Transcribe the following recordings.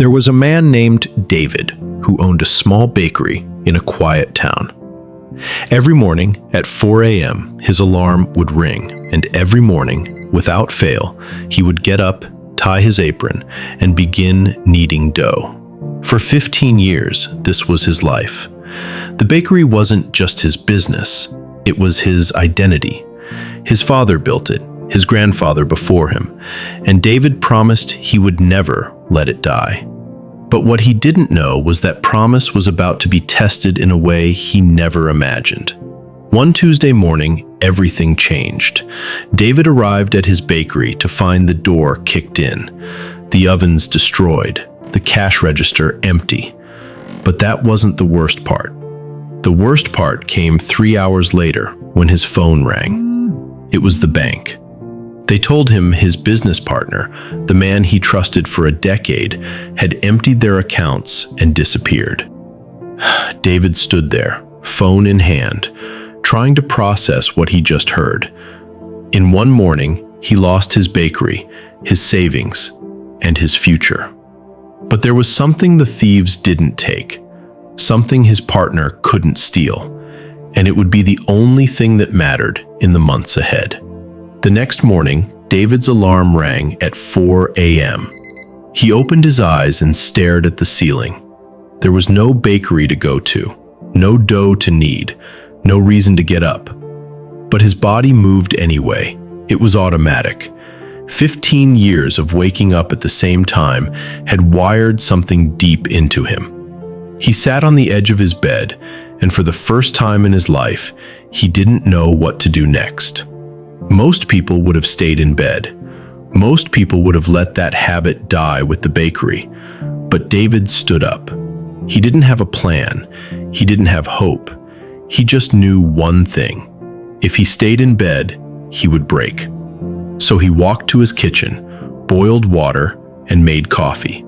There was a man named David who owned a small bakery in a quiet town. Every morning at 4 a.m., his alarm would ring, and every morning, without fail, he would get up, tie his apron, and begin kneading dough. For 15 years, this was his life. The bakery wasn't just his business, it was his identity. His father built it, his grandfather before him, and David promised he would never let it die. But what he didn't know was that promise was about to be tested in a way he never imagined. One Tuesday morning, everything changed. David arrived at his bakery to find the door kicked in, the ovens destroyed, the cash register empty. But that wasn't the worst part. The worst part came 3 hours later when his phone rang. It was the bank. They told him his business partner, the man he trusted for a decade, had emptied their accounts and disappeared. David stood there, phone in hand, trying to process what he just heard. In one morning, he lost his bakery, his savings, and his future. But there was something the thieves didn't take, something his partner couldn't steal, and it would be the only thing that mattered in the months ahead. The next morning, David's alarm rang at 4 a.m. He opened his eyes and stared at the ceiling. There was no bakery to go to, no dough to knead, no reason to get up. But his body moved anyway. It was automatic. 15 years of waking up at the same time had wired something deep into him. He sat on the edge of his bed, and for the first time in his life, he didn't know what to do next. Most people would have stayed in bed. Most people would have let that habit die with the bakery. But David stood up. He didn't have a plan. He didn't have hope. He just knew one thing. If he stayed in bed, he would break. So he walked to his kitchen, boiled water, and made coffee.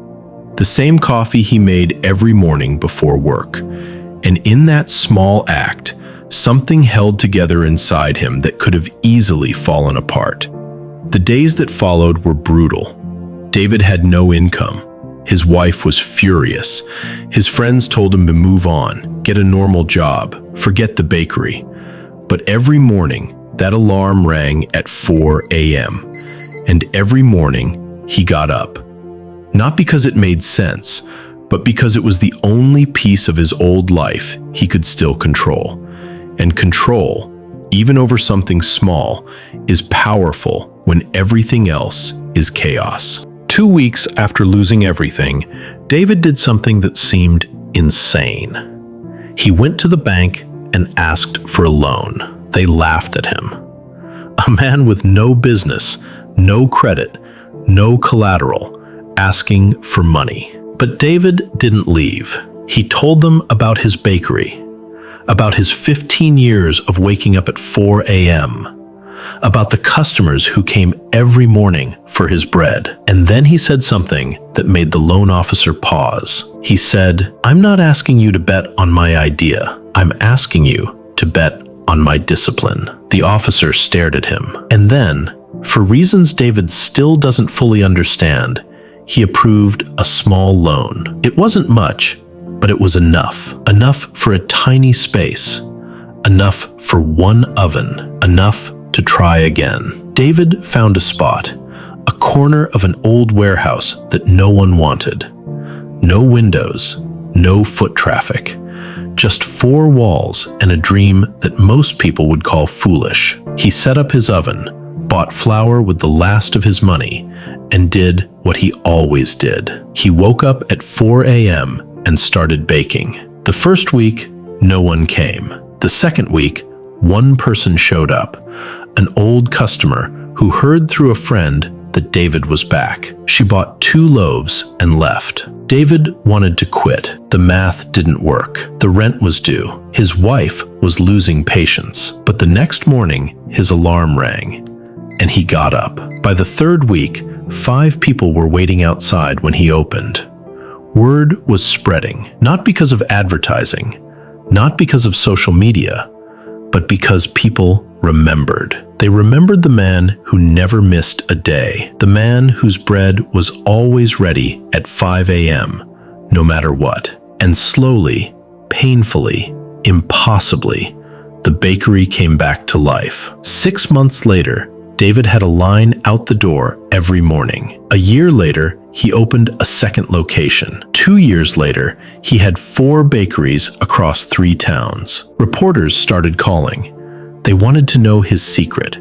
The same coffee he made every morning before work. And in that small act, something held together inside him that could have easily fallen apart. The days that followed were brutal. David had no income. His wife was furious. His friends told him to move on, get a normal job, forget the bakery. But every morning, that alarm rang at 4 a.m. And every morning, he got up. Not because it made sense, but because it was the only piece of his old life he could still control. And control, even over something small, is powerful when everything else is chaos. 2 weeks after losing everything, David did something that seemed insane. He went to the bank and asked for a loan. They laughed at him. A man with no business, no credit, no collateral, asking for money. But David didn't leave. He told them about his bakery, about his 15 years of waking up at 4 a.m., about the customers who came every morning for his bread. And then he said something that made the loan officer pause. He said, "I'm not asking you to bet on my idea. I'm asking you to bet on my discipline." The officer stared at him. And then, for reasons David still doesn't fully understand, he approved a small loan. It wasn't much, but it was enough. Enough for a tiny space. Enough for one oven. Enough to try again. David found a spot, a corner of an old warehouse that no one wanted. No windows, no foot traffic. Just 4 walls and a dream that most people would call foolish. He set up his oven, bought flour with the last of his money, and did what he always did. He woke up at 4 a.m. and started baking. The first week, no one came. The second week, one person showed up, an old customer who heard through a friend that David was back. She bought 2 loaves and left. David wanted to quit. The math didn't work. The rent was due. His wife was losing patience. But the next morning, his alarm rang, and he got up. By the 3rd week, 5 people were waiting outside when he opened. Word was spreading, not because of advertising, not because of social media, but because people remembered. They remembered the man who never missed a day, the man whose bread was always ready at 5 a.m., no matter what. And slowly, painfully, impossibly, the bakery came back to life. 6 months later, David had a line out the door every morning. A year later, he opened a second location. 2 years later, he had 4 bakeries across 3 towns. Reporters started calling. They wanted to know his secret.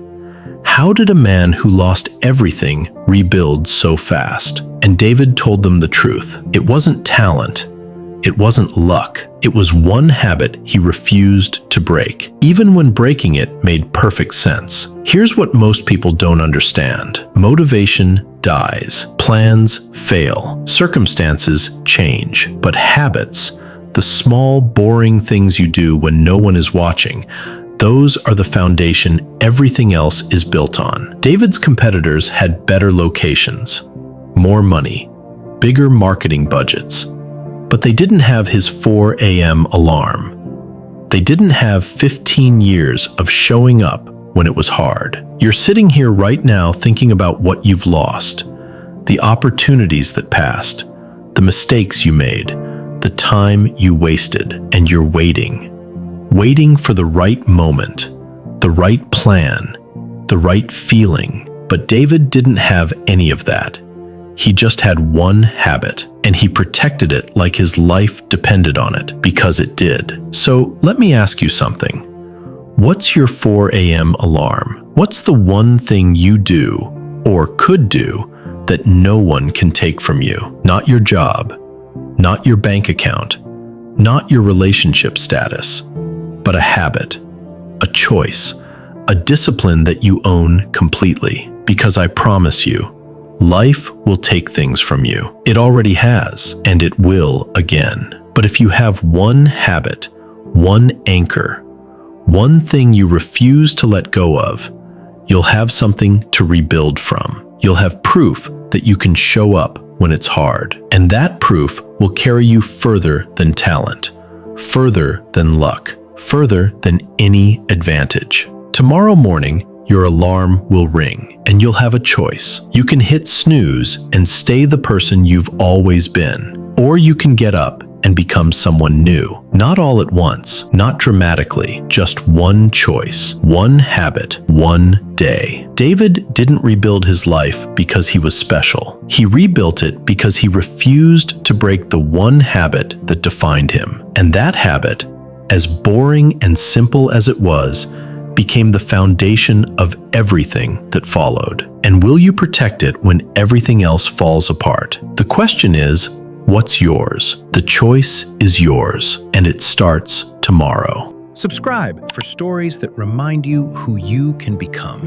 How did a man who lost everything rebuild so fast? And David told them the truth. It wasn't talent. It wasn't luck. It was one habit he refused to break, even when breaking it made perfect sense. Here's what most people don't understand. Motivation dies. Plans fail. Circumstances change. But habits, the small, boring things you do when no one is watching, those are the foundation everything else is built on. David's competitors had better locations, more money, bigger marketing budgets. But they didn't have his 4 a.m. alarm. They didn't have 15 years of showing up when it was hard. You're sitting here right now thinking about what you've lost, the opportunities that passed, the mistakes you made, the time you wasted, and you're waiting for the right moment, the right plan, the right feeling. But David didn't have any of that. He just had one habit, and he protected it like his life depended on it, because it did. So let me ask you something. What's your 4 a.m. alarm? What's the one thing you do, or could do, that no one can take from you? Not your job, not your bank account, not your relationship status, but a habit, a choice, a discipline that you own completely. Because I promise you, life will take things from you. It already has, and it will again. But if you have one habit, one anchor, one thing you refuse to let go of, you'll have something to rebuild from. You'll have proof that you can show up when it's hard. And that proof will carry you further than talent, further than luck, further than any advantage. Tomorrow morning, your alarm will ring, and you'll have a choice. You can hit snooze and stay the person you've always been, or you can get up and become someone new. Not all at once, not dramatically, just one choice, one habit, one day. David didn't rebuild his life because he was special. He rebuilt it because he refused to break the one habit that defined him. And that habit, as boring and simple as it was, became the foundation of everything that followed. And will you protect it when everything else falls apart? The question is, what's yours? The choice is yours, and it starts tomorrow. Subscribe for stories that remind you who you can become.